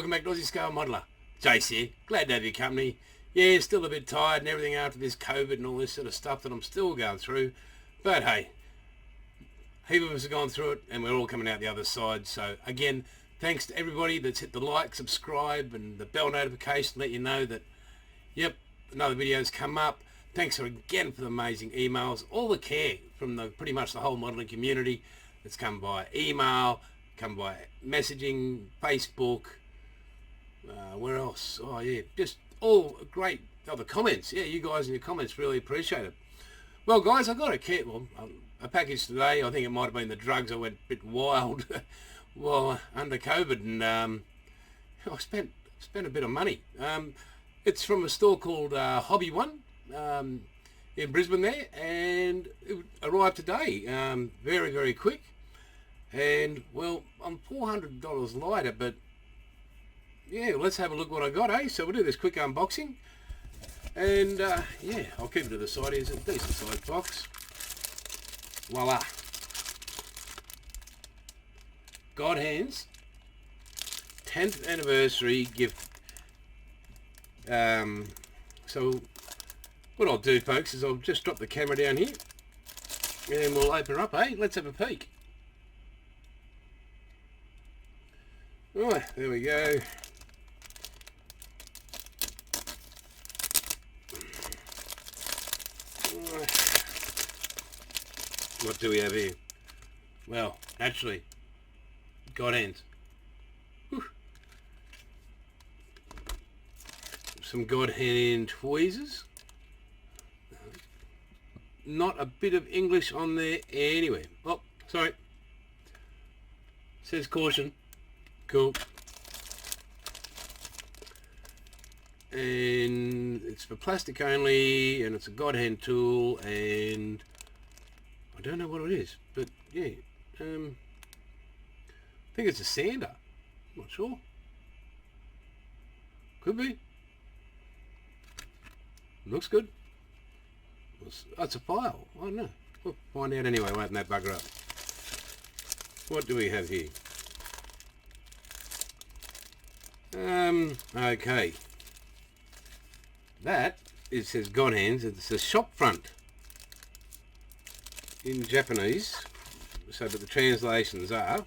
welcome back to Aussie Scale Modeller. Jace here, glad to have your company. Yeah, still a bit tired and everything after this COVID and all this sort of stuff that I'm still going through. But hey, heaps of us have gone through it and we're all coming out the other side. So again, thanks to everybody that's hit the like, subscribe and the bell notification to let you know that, yep, another video's come up. Thanks again for the amazing emails, all the care from pretty much the whole modelling community that's come by email, come by messaging, Facebook, where else? Oh yeah, just all great other comments. Yeah, you guys and your comments, really appreciate it. Well guys, I got a package today. I think it might have been the drugs. I went a bit wild well under COVID, and I spent a bit of money. It's from a store called Hobby One in Brisbane there, and it arrived today, very quick. And well, I'm $400 lighter, but yeah, let's have a look what I got, eh? So we'll do this quick unboxing, and yeah, I'll keep it to the side. Here's a decent sized box. Voila, God Hands 10th anniversary gift. So what I'll do, folks, is I'll just drop the camera down here and we'll open her up, eh? Let's have a peek. Right, there we go. What do we have here? Well, naturally, God Hands. Whew. Some God Hand tweezers. Not a bit of English on there anywhere. Oh, sorry. Says caution. Cool. And it's for plastic only, and it's a God Hand tool, and I don't know what it is, but yeah, I think it's a sander. I'm not sure. Could be. Looks good. That's a file. I don't know. We'll find out anyway. We'll open that bugger up. What do we have here? Okay. That, it says God Hands. It's a shop front in Japanese. So, but the translations are,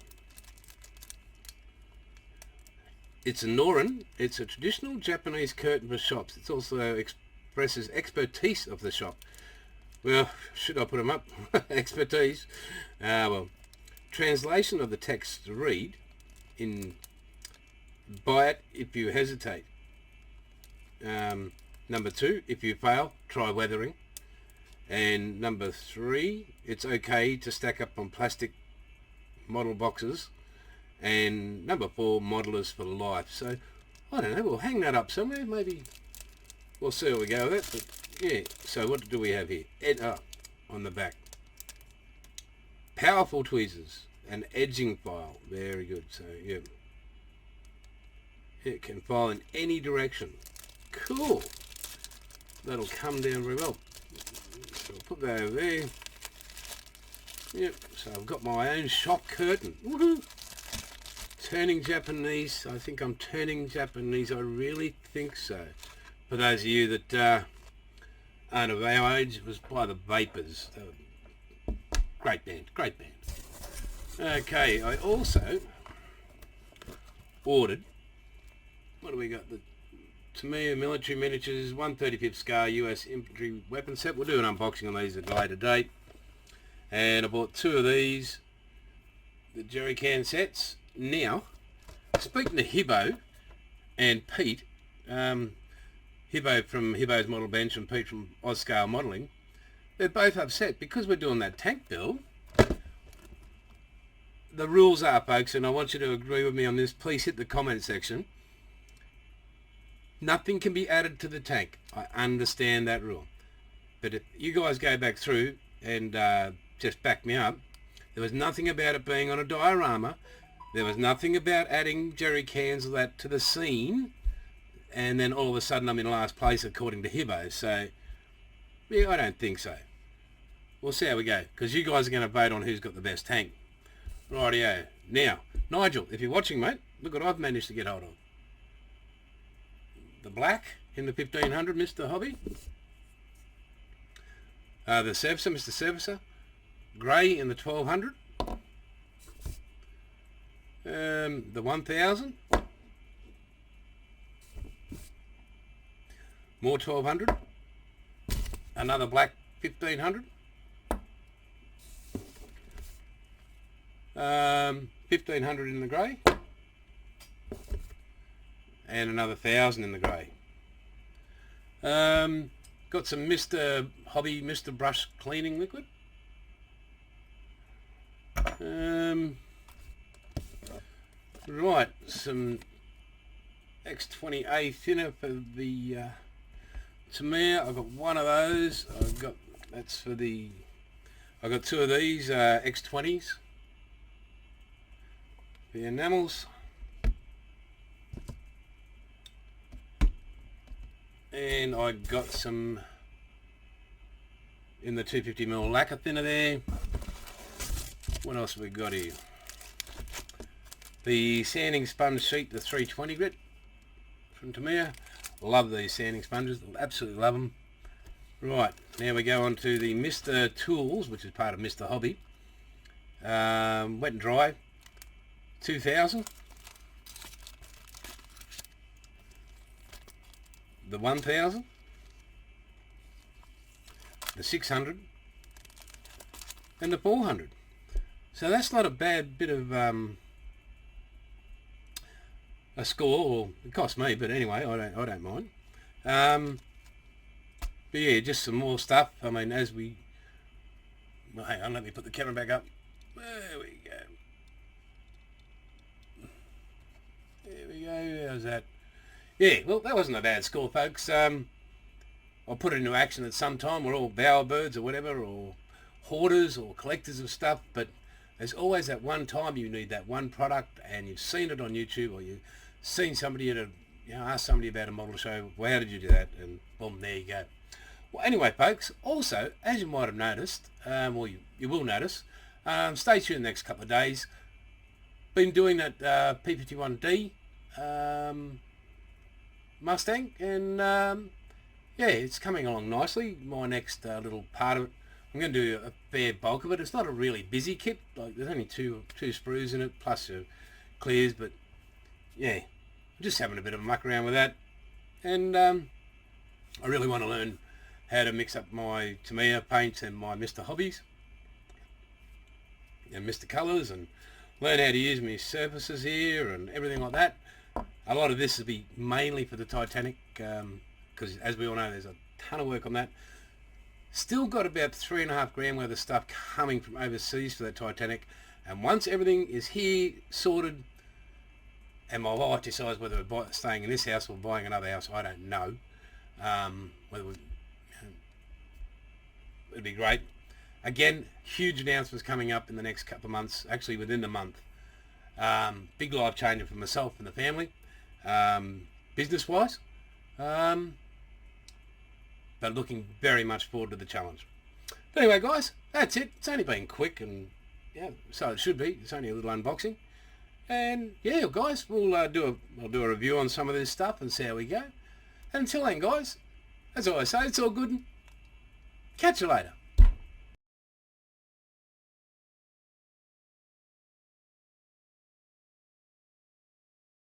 it's a norin. It's a traditional Japanese curtain for shops. It also expresses expertise of the shop. Well, should I put them up? Expertise. Well, translation of the text to read in, buy it if you hesitate. Number 2, if you fail, try weathering. And number 3, it's okay to stack up on plastic model boxes. And number 4, modelers for life. So I don't know, we'll hang that up somewhere. Maybe we'll see how we go with it. But yeah, so what do we have here? On the back, powerful tweezers, an edging file. Very good. So yeah, it can file in any direction. Cool. That'll come down very well. So I'll put that over there. Yep. So I've got my own shop curtain. Woohoo! Turning Japanese. I think I'm turning Japanese. I really think so. For those of you that aren't of our age, it was by the Vapors. Great band. Okay, I also ordered, what do we got? The Tamiya Military Miniatures 135th Scale US Infantry Weapon Set. We'll do an unboxing on these at a later date. And I bought 2 of these, the jerry can sets. Now, speaking to Hibbo and Pete, Hibbo from Hibbo's Model Bench and Pete from Scale Modelling, they're both upset because we're doing that tank build. The rules are, folks, and I want you to agree with me on this, please hit the comment section. Nothing can be added to the tank. I understand that rule. But if you guys go back through and just back me up, there was nothing about it being on a diorama. There was nothing about adding jerry cans of that to the scene. And then all of a sudden I'm in last place according to Hibbo. So, yeah, I don't think so. We'll see how we go, because you guys are going to vote on who's got the best tank. Rightio. Now, Nigel, if you're watching, mate, look what I've managed to get hold of. the black in the 1500 Mr. Hobby. The Servicer, Mr. Servicer. Grey in the 1200. The 1000. More 1200. Another black 1500. 1500 in the grey. And another 1000 in the grey. Got some Mr. Hobby, Mr. Brush cleaning liquid. Right, some X20A thinner for the Tamiya. I've got one of those. That's for the. I've got two of these X20s. The enamels. And I got some in the 250mm lacquer thinner there. What else have we got here? The sanding sponge sheet, the 320 grit from Tamiya. Love these sanding sponges, absolutely love them. Right, now we go on to the Mr. Tools, which is part of Mr. Hobby. Wet and dry, 2000. The 1000. The 600. And the 400. So that's not a bad bit of a score. Well, it cost me, but anyway, I don't mind. But yeah, just some more stuff. I mean, as we... Well, hang on, let me put the camera back up. There we go. There we go. How's that? Yeah, well, that wasn't a bad score, folks. I'll put it into action at some time. We're all bowerbirds or whatever, or hoarders or collectors of stuff, but there's always that one time you need that one product, and you've seen it on YouTube, or you've seen somebody at a, ask somebody about a model show, well, how did you do that? And boom, there you go. Well, anyway, folks, also, as you might have noticed, or you will notice, stay tuned the next couple of days. Been doing that P51D Mustang, and yeah, it's coming along nicely. My next little part of it, I'm going to do a fair bulk of it. It's not a really busy kit, like there's only two sprues in it, plus clears, but yeah, I'm just having a bit of a muck around with that. And I really want to learn how to mix up my Tamiya paints and my Mr. Hobbies and Mr. Colours, and learn how to use my surfaces here and everything like that. A lot of this will be mainly for the Titanic, because as we all know, there's a ton of work on that. Still got about 3.5 grand worth of stuff coming from overseas for that Titanic, and once everything is here sorted, and my wife decides whether we're staying in this house or buying another house, I don't know. Whether it'd be great. Again, huge announcements coming up in the next couple of months, actually within the month. Big life changer for myself and the family, business wise, but looking very much forward to the challenge. But anyway, guys, that's it. It's only been quick, and yeah, so it should be. It's only a little unboxing, and yeah, guys, I'll do a review on some of this stuff and see how we go. And until then, guys, as I always say, it's all good. Catch you later.